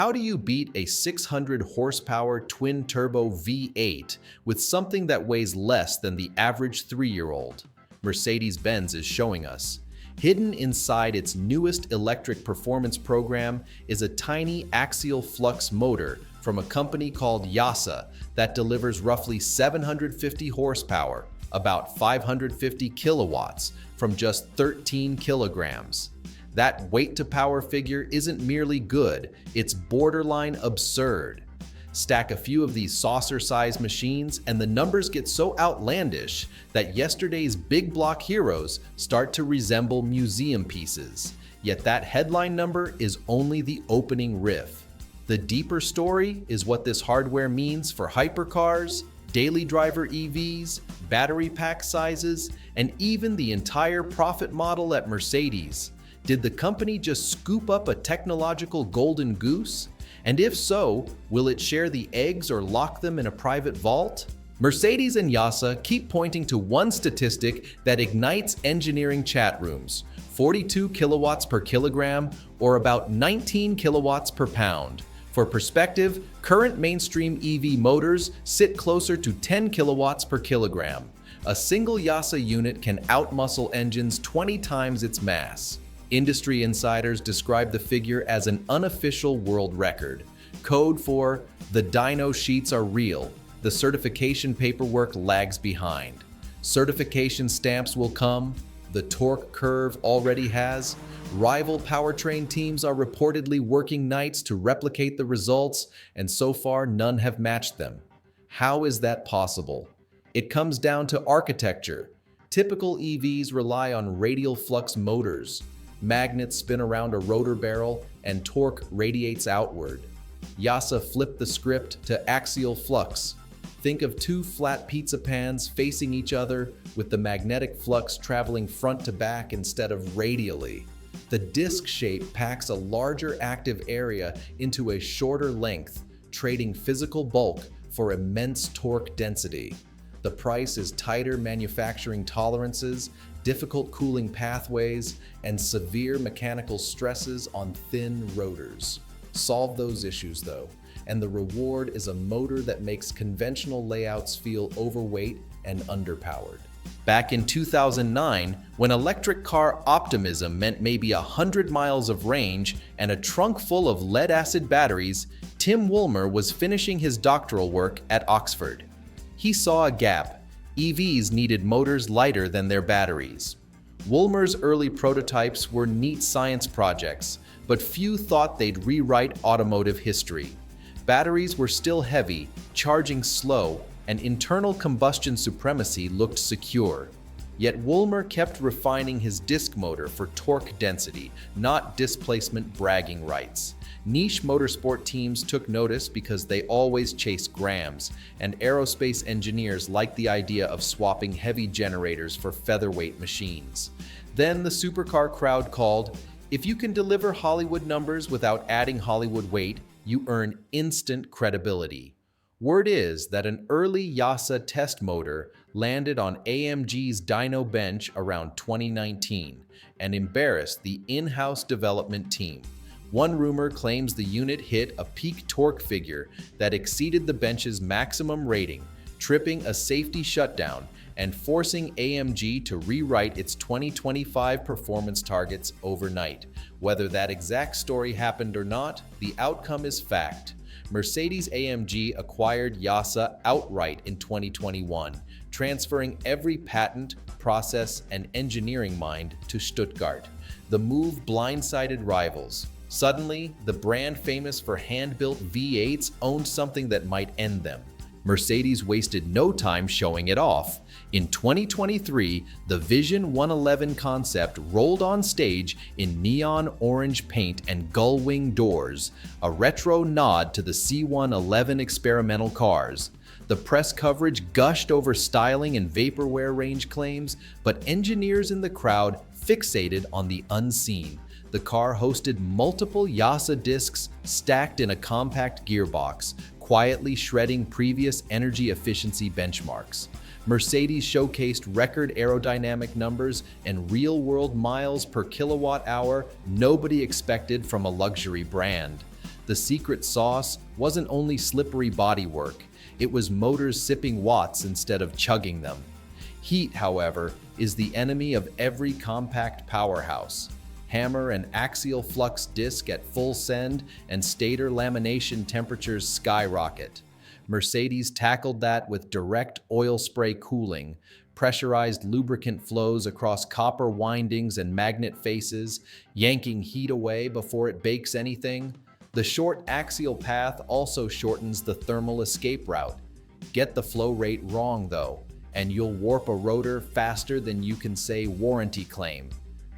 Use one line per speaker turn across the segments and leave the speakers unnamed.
How do you beat a 600 horsepower twin-turbo V8 with something that weighs less than the average 3-year-old? Mercedes-Benz is showing us. Hidden inside its newest electric performance program is a tiny axial flux motor from a company called Yasa that delivers roughly 750 horsepower, about 550 kilowatts, from just 13 kilograms. That weight-to-power figure isn't merely good, it's borderline absurd. Stack a few of these saucer-sized machines and the numbers get so outlandish that yesterday's big block heroes start to resemble museum pieces. Yet that headline number is only the opening riff. The deeper story is what this hardware means for hypercars, daily driver EVs, battery pack sizes, and even the entire profit model at Mercedes. Did the company just scoop up a technological golden goose? And if so, will it share the eggs or lock them in a private vault? Mercedes and Yasa keep pointing to one statistic that ignites engineering chat rooms: 42 kilowatts per kilogram, or about 19 kilowatts per pound. For perspective, current mainstream EV motors sit closer to 10 kilowatts per kilogram. A single Yasa unit can outmuscle engines 20 times its mass. Industry insiders describe the figure as an unofficial world record. Code for "the dyno sheets are real, the certification paperwork lags behind." Certification stamps will come, the torque curve already has. Rival powertrain teams are reportedly working nights to replicate the results, and so far none have matched them. How is that possible? It comes down to architecture. Typical EVs rely on radial flux motors. Magnets spin around a rotor barrel and torque radiates outward. Yasa flipped the script to axial flux. Think of two flat pizza pans facing each other with the magnetic flux traveling front to back instead of radially. The disc shape packs a larger active area into a shorter length, trading physical bulk for immense torque density. The price is tighter manufacturing tolerances, difficult cooling pathways, and severe mechanical stresses on thin rotors. Solve those issues though, and the reward is a motor that makes conventional layouts feel overweight and underpowered. Back in 2009, when electric car optimism meant maybe 100 miles of range and a trunk full of lead-acid batteries, Tim Woolmer was finishing his doctoral work at Oxford. He saw a gap. EVs needed motors lighter than their batteries. Woolmer's early prototypes were neat science projects, but few thought they'd rewrite automotive history. Batteries were still heavy, charging slow, and internal combustion supremacy looked secure. Yet Woolmer kept refining his disc motor for torque density, not displacement bragging rights. Niche motorsport teams took notice because they always chase grams, and aerospace engineers liked the idea of swapping heavy generators for featherweight machines. Then the supercar crowd called. If you can deliver Hollywood numbers without adding Hollywood weight, you earn instant credibility. Word is that an early Yasa test motor landed on AMG's dyno bench around 2019 and embarrassed the in-house development team. One rumor claims the unit hit a peak torque figure that exceeded the bench's maximum rating, tripping a safety shutdown and forcing AMG to rewrite its 2025 performance targets overnight. Whether that exact story happened or not, the outcome is fact. Mercedes-AMG acquired Yasa outright in 2021, transferring every patent, process, and engineering mind to Stuttgart. The move blindsided rivals. Suddenly, the brand famous for hand-built V8s owned something that might end them. Mercedes wasted no time showing it off. In 2023, the Vision 111 concept rolled on stage in neon orange paint and gull-wing doors, a retro nod to the C111 experimental cars. The press coverage gushed over styling and vaporware range claims, but engineers in the crowd fixated on the unseen. The car hosted multiple Yasa discs stacked in a compact gearbox, quietly shredding previous energy efficiency benchmarks. Mercedes showcased record aerodynamic numbers and real-world miles per kilowatt hour nobody expected from a luxury brand. The The secret sauce wasn't only slippery bodywork, it was motors sipping watts instead of chugging them. Heat, however, is the enemy of every compact powerhouse. Hammer an axial flux disc at full send and stator lamination temperatures skyrocket. Mercedes tackled that with direct oil spray cooling, pressurized lubricant flows across copper windings and magnet faces, yanking heat away before it bakes anything. The short axial path also shortens the thermal escape route. Get the flow rate wrong though, and you'll warp a rotor faster than you can say warranty claim.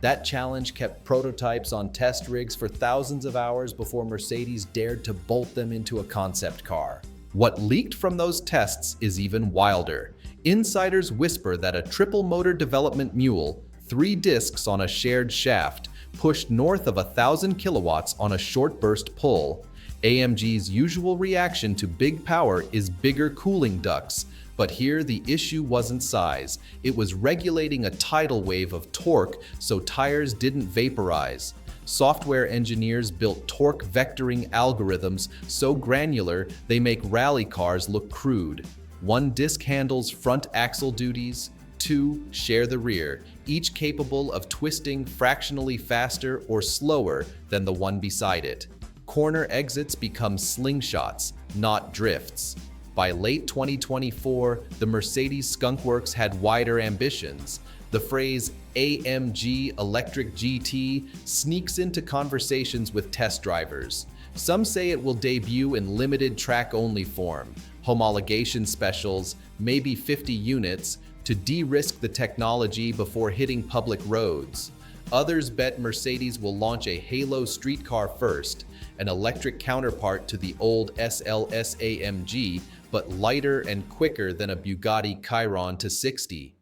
That challenge kept prototypes on test rigs for thousands of hours before Mercedes dared to bolt them into a concept car. What leaked from those tests is even wilder. Insiders whisper that a triple motor development mule, 3 discs on a shared shaft, pushed north of 1,000 kilowatts on a short burst pull. AMG's usual reaction to big power is bigger cooling ducts, but here the issue wasn't size. It was regulating a tidal wave of torque so tires didn't vaporize. Software engineers built torque vectoring algorithms so granular they make rally cars look crude. 1 disc handles front axle duties, 2 share the rear, each capable of twisting fractionally faster or slower than the one beside it. Corner exits become slingshots, not drifts. By late 2024, the Mercedes skunkworks had wider ambitions. The phrase AMG Electric GT sneaks into conversations with test drivers. Some say it will debut in limited track-only form, homologation specials, maybe 50 units, to de-risk the technology before hitting public roads. Others bet Mercedes will launch a Halo streetcar first, an electric counterpart to the old SLS AMG, but lighter and quicker than a Bugatti Chiron to 60.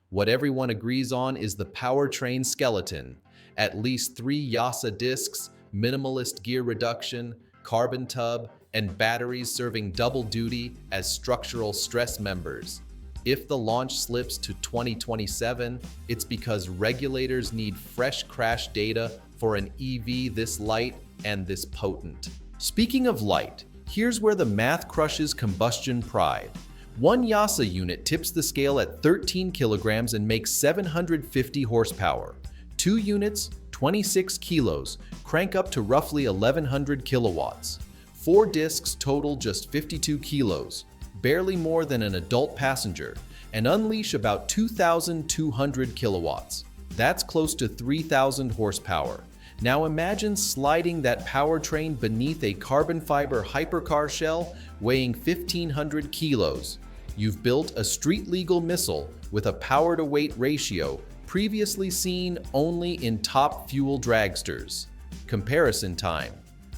What everyone agrees on is the powertrain skeleton. At least 3 Yasa discs, minimalist gear reduction, carbon tub, and batteries serving double duty as structural stress members. If the launch slips to 2027, it's because regulators need fresh crash data for an EV this light and this potent. Speaking of light, here's where the math crushes combustion pride. 1 Yasa unit tips the scale at 13 kilograms and makes 750 horsepower. 2 units, 26 kilos, crank up to roughly 1100 kilowatts. 4 discs total just 52 kilos, barely more than an adult passenger, and unleash about 2,200 kilowatts. That's close to 3,000 horsepower. Now imagine sliding that powertrain beneath a carbon fiber hypercar shell weighing 1,500 kilos. You've built a street-legal missile with a power-to-weight ratio previously seen only in top fuel dragsters. Comparison time.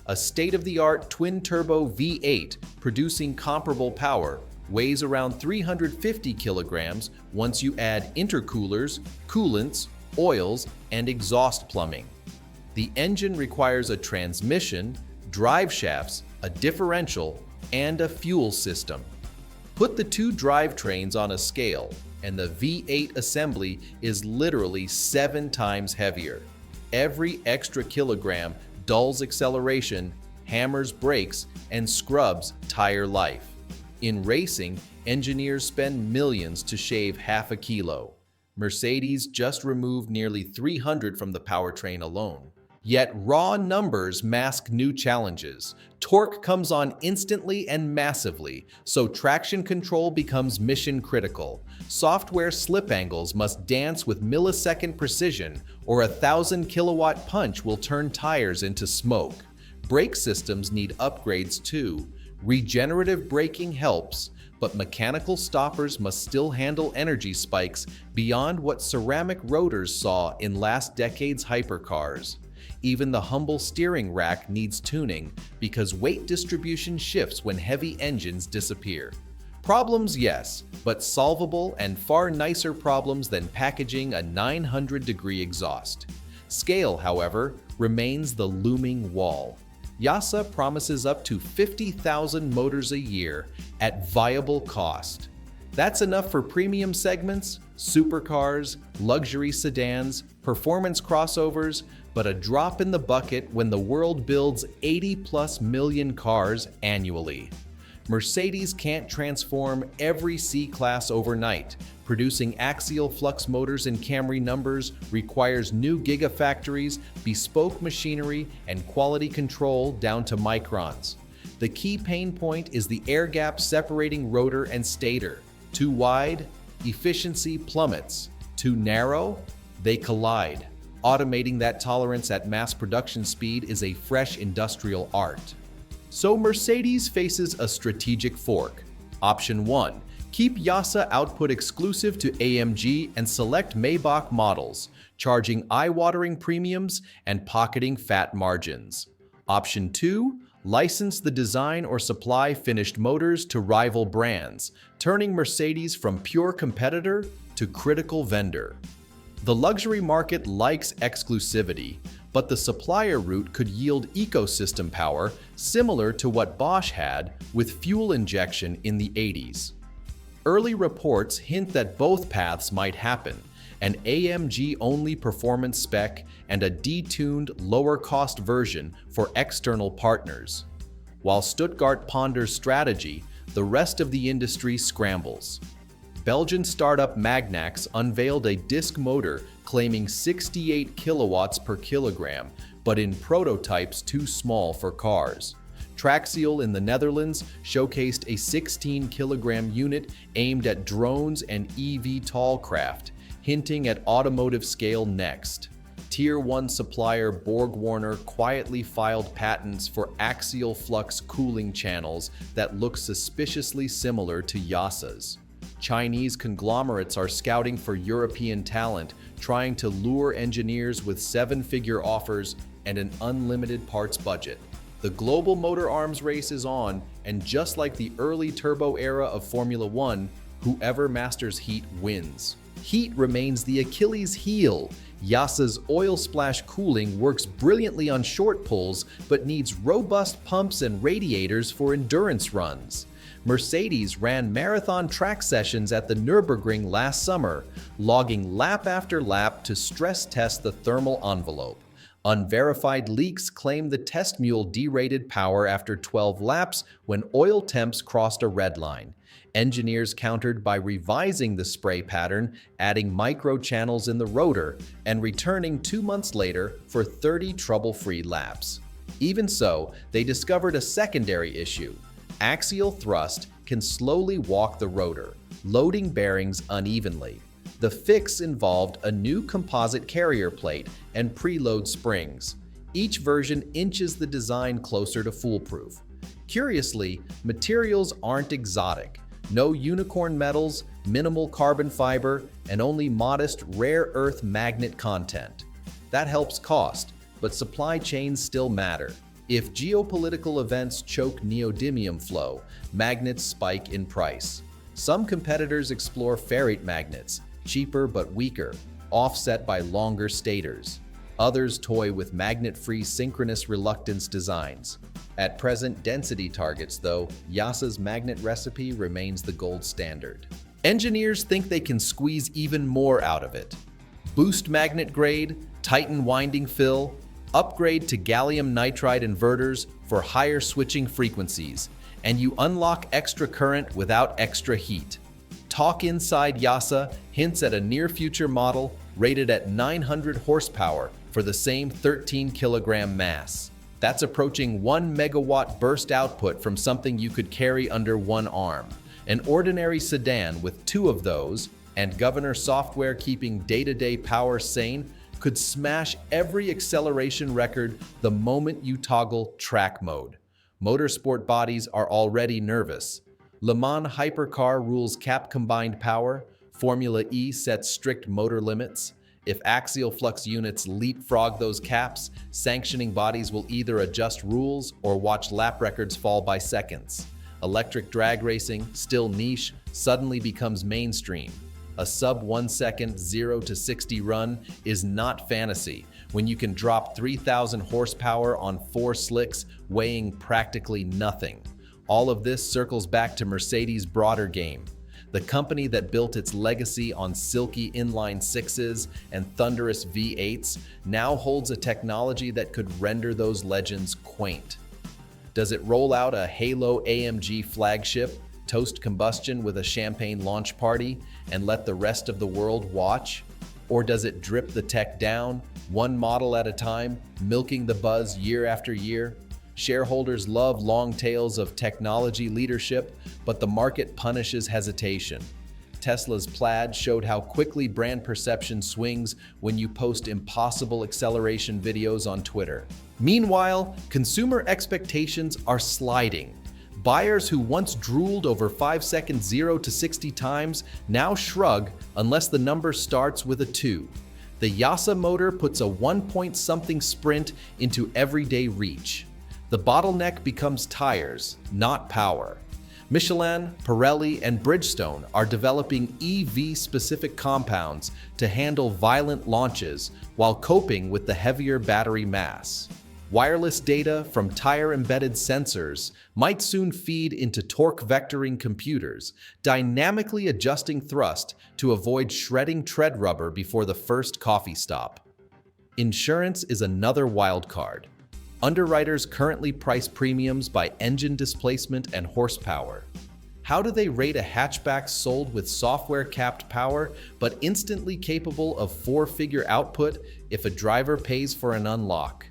A state-of-the-art twin-turbo V8 producing comparable power weighs around 350 kilograms once you add intercoolers, coolants, oils, and exhaust plumbing. The engine requires a transmission, drive shafts, a differential, and a fuel system. Put the 2 drivetrains on a scale, and the V8 assembly is literally 7 times heavier. Every extra kilogram dulls acceleration, hammers brakes, and scrubs tire life. In racing, engineers spend millions to shave half a kilo. Mercedes just removed nearly 300 from the powertrain alone. Yet raw numbers mask new challenges. Torque comes on instantly and massively, so traction control becomes mission critical. Software slip angles must dance with millisecond precision, or a 1,000 kilowatt punch will turn tires into smoke. Brake systems need upgrades too. Regenerative braking helps, but mechanical stoppers must still handle energy spikes beyond what ceramic rotors saw in last decade's hypercars. Even the humble steering rack needs tuning because weight distribution shifts when heavy engines disappear. Problems, yes, but solvable and far nicer problems than packaging a 900-degree exhaust. Scale, however, remains the looming wall. Yasa promises up to 50,000 motors a year at viable cost. That's enough for premium segments, supercars, luxury sedans, performance crossovers, but a drop in the bucket when the world builds 80+ million cars annually. Mercedes can't transform every C-Class overnight. Producing axial flux motors in Camry numbers requires new gigafactories, bespoke machinery, and quality control down to microns. The key pain point is the air gap separating rotor and stator. Too wide, efficiency plummets. Too narrow, they collide. Automating that tolerance at mass production speed is a fresh industrial art. So Mercedes faces a strategic fork. Option 1. Keep Yasa output exclusive to AMG and select Maybach models, charging eye-watering premiums and pocketing fat margins. Option 2. License the design or supply finished motors to rival brands, turning Mercedes from pure competitor to critical vendor. The luxury market likes exclusivity, but the supplier route could yield ecosystem power similar to what Bosch had with fuel injection in the 80s. Early reports hint that both paths might happen, an AMG-only performance spec and a detuned, lower-cost version for external partners. While Stuttgart ponders strategy, the rest of the industry scrambles. Belgian startup Magnax unveiled a disc motor claiming 68 kilowatts per kilogram, but in prototypes too small for cars. Traxial in the Netherlands showcased a 16-kilogram unit aimed at drones and eVTOL craft, hinting at automotive scale next. Tier 1 supplier BorgWarner quietly filed patents for axial flux cooling channels that look suspiciously similar to Yasa's. Chinese conglomerates are scouting for European talent, trying to lure engineers with 7-figure offers and an unlimited parts budget. The global motor arms race is on, and just like the early turbo era of Formula One, whoever masters heat wins. Heat remains the Achilles heel. Yasa's oil splash cooling works brilliantly on short pulls, but needs robust pumps and radiators for endurance runs. Mercedes ran marathon track sessions at the Nürburgring last summer, logging lap after lap to stress test the thermal envelope. Unverified leaks claim the test mule derated power after 12 laps when oil temps crossed a red line. Engineers countered by revising the spray pattern, adding micro channels in the rotor, and returning 2 months later for 30 trouble-free laps. Even so, they discovered a secondary issue. Axial thrust can slowly walk the rotor, loading bearings unevenly. The fix involved a new composite carrier plate and preload springs. Each version inches the design closer to foolproof. Curiously, materials aren't exotic. No unicorn metals, minimal carbon fiber, and only modest rare earth magnet content. That helps cost, but supply chains still matter. If geopolitical events choke neodymium flow, magnets spike in price. Some competitors explore ferrite magnets, cheaper but weaker, offset by longer stators. Others toy with magnet-free synchronous reluctance designs. At present density targets, though, Yasa's magnet recipe remains the gold standard. Engineers think they can squeeze even more out of it. Boost magnet grade, tighten winding fill, upgrade to gallium nitride inverters for higher switching frequencies, and you unlock extra current without extra heat. Talk inside Yasa hints at a near-future model rated at 900 horsepower for the same 13-kilogram mass. That's approaching 1 megawatt burst output from something you could carry under one arm. An ordinary sedan with 2 of those, and governor software keeping day-to-day power sane, could smash every acceleration record the moment you toggle track mode. Motorsport bodies are already nervous. Le Mans hypercar rules cap combined power. Formula E sets strict motor limits. If axial flux units leapfrog those caps, sanctioning bodies will either adjust rules or watch lap records fall by seconds. Electric drag racing, still niche, suddenly becomes mainstream. A sub-1 second 0 to 60 run is not fantasy when you can drop 3,000 horsepower on 4 slicks weighing practically nothing. All of this circles back to Mercedes' broader game. The company that built its legacy on silky inline sixes and thunderous V8s now holds a technology that could render those legends quaint. Does it roll out a Halo AMG flagship, toast combustion with a champagne launch party, and let the rest of the world watch? Or does it drip the tech down, one model at a time, milking the buzz year after year? Shareholders love long tales of technology leadership, but the market punishes hesitation. Tesla's Plaid showed how quickly brand perception swings when you post impossible acceleration videos on Twitter. Meanwhile, consumer expectations are sliding. Buyers who once drooled over 5-second 0 to 60 times now shrug unless the number starts with a 2. The Yasa motor puts a 1-point-something sprint into everyday reach. The bottleneck becomes tires, not power. Michelin, Pirelli, and Bridgestone are developing EV-specific compounds to handle violent launches while coping with the heavier battery mass. Wireless data from tire-embedded sensors might soon feed into torque vectoring computers, dynamically adjusting thrust to avoid shredding tread rubber before the first coffee stop. Insurance is another wild card. Underwriters currently price premiums by engine displacement and horsepower. How do they rate a hatchback sold with software-capped power but instantly capable of 4-figure output if a driver pays for an unlock?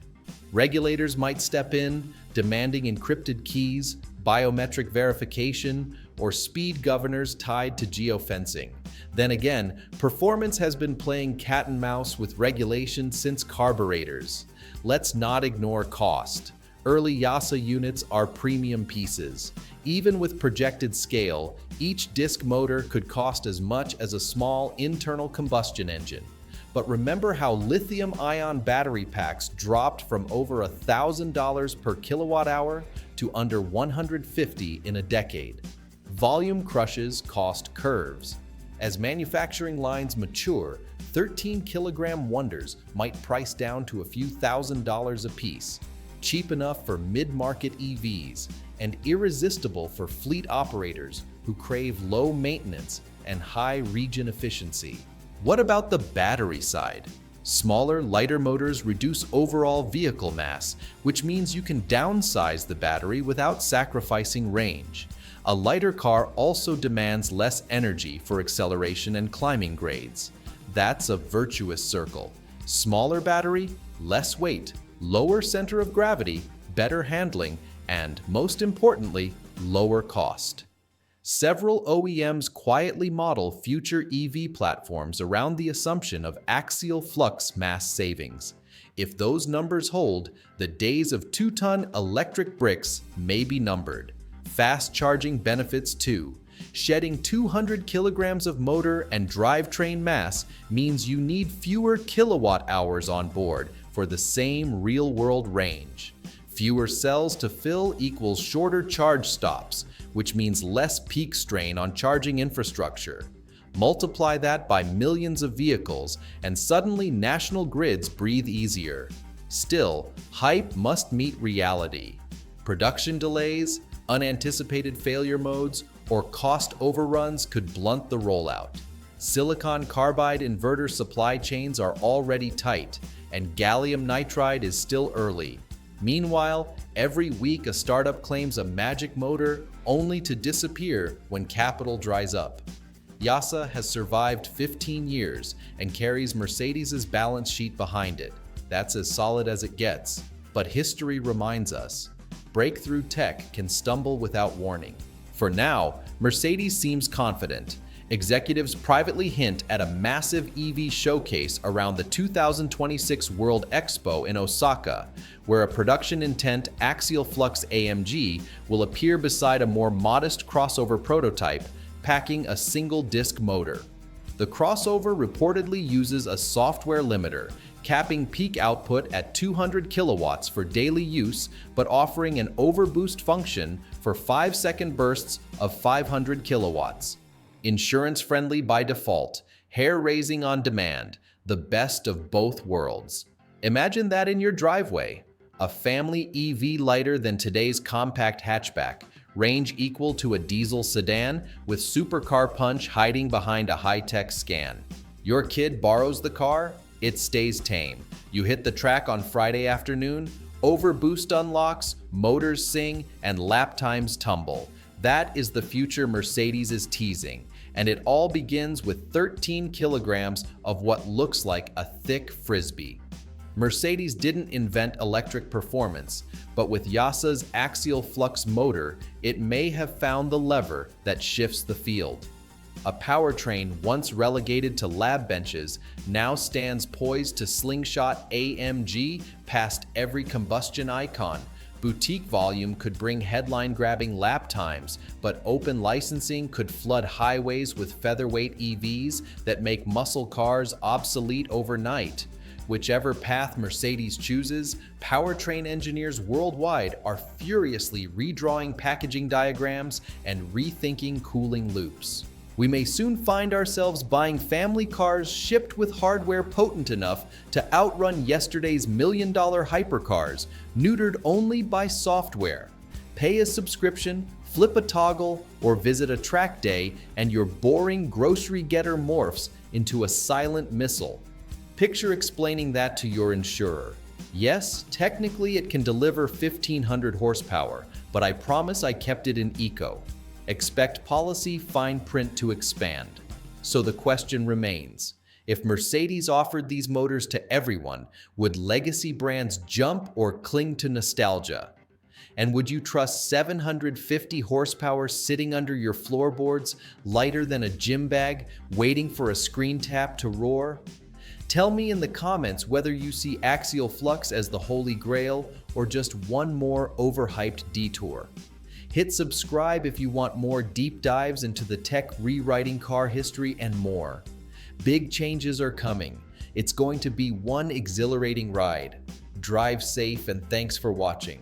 Regulators might step in, demanding encrypted keys, biometric verification, or speed governors tied to geofencing. Then again, performance has been playing cat and mouse with regulation since carburetors. Let's not ignore cost. Early Yasa units are premium pieces. Even with projected scale, each disc motor could cost as much as a small internal combustion engine. But remember how lithium-ion battery packs dropped from over $1,000 per kilowatt-hour to under $150 in a decade. Volume crushes cost curves. As manufacturing lines mature, 13-kilogram wonders might price down to a few $1,000s apiece, cheap enough for mid-market EVs and irresistible for fleet operators who crave low maintenance and high regen efficiency. What about the battery side? Smaller, lighter motors reduce overall vehicle mass, which means you can downsize the battery without sacrificing range. A lighter car also demands less energy for acceleration and climbing grades. That's a virtuous circle. Smaller battery, less weight, lower center of gravity, better handling, and most importantly, lower cost. Several OEMs quietly model future EV platforms around the assumption of axial flux mass savings. If those numbers hold, the days of 2-ton electric bricks may be numbered. Fast charging benefits too. Shedding 200 kilograms of motor and drivetrain mass means you need fewer kilowatt hours on board for the same real-world range. Fewer cells to fill equals shorter charge stops, which means less peak strain on charging infrastructure. Multiply that by millions of vehicles, and suddenly national grids breathe easier. Still, hype must meet reality. Production delays, unanticipated failure modes, or cost overruns could blunt the rollout. Silicon carbide inverter supply chains are already tight, and gallium nitride is still early. Meanwhile, every week a startup claims a magic motor only to disappear when capital dries up. Yasa has survived 15 years and carries Mercedes's balance sheet behind it. That's as solid as it gets. But history reminds us, breakthrough tech can stumble without warning. For now, Mercedes seems confident. Executives privately hint at a massive EV showcase around the 2026 World Expo in Osaka, where a production intent axial flux AMG will appear beside a more modest crossover prototype, packing a single disc motor. The crossover reportedly uses a software limiter, capping peak output at 200 kilowatts for daily use, but offering an overboost function for 5-second bursts of 500 kilowatts. Insurance-friendly by default, hair-raising on demand, the best of both worlds. Imagine that in your driveway. A family EV lighter than today's compact hatchback, range equal to a diesel sedan with supercar punch hiding behind a high-tech scan. Your kid borrows the car, it stays tame. You hit the track on Friday afternoon, overboost unlocks, motors sing, and lap times tumble. That is the future Mercedes is teasing, and it all begins with 13 kilograms of what looks like a thick frisbee. Mercedes didn't invent electric performance, but with Yasa's axial flux motor, it may have found the lever that shifts the field. A powertrain once relegated to lab benches now stands poised to slingshot AMG past every combustion icon. Boutique volume could bring headline-grabbing lap times, but open licensing could flood highways with featherweight EVs that make muscle cars obsolete overnight. Whichever path Mercedes chooses, powertrain engineers worldwide are furiously redrawing packaging diagrams and rethinking cooling loops. We may soon find ourselves buying family cars shipped with hardware potent enough to outrun yesterday's million-dollar hypercars, neutered only by software. Pay a subscription, flip a toggle, or visit a track day, and your boring grocery getter morphs into a silent missile. Picture explaining that to your insurer. Yes, technically it can deliver 1,500 horsepower, but I promise I kept it in eco. Expect policy fine print to expand. So the question remains, if Mercedes offered these motors to everyone, would legacy brands jump or cling to nostalgia? And would you trust 750 horsepower sitting under your floorboards, lighter than a gym bag, waiting for a screen tap to roar? Tell me in the comments whether you see axial flux as the holy grail or just one more overhyped detour. Hit subscribe if you want more deep dives into the tech rewriting car history and more. Big changes are coming. It's going to be one exhilarating ride. Drive safe and thanks for watching.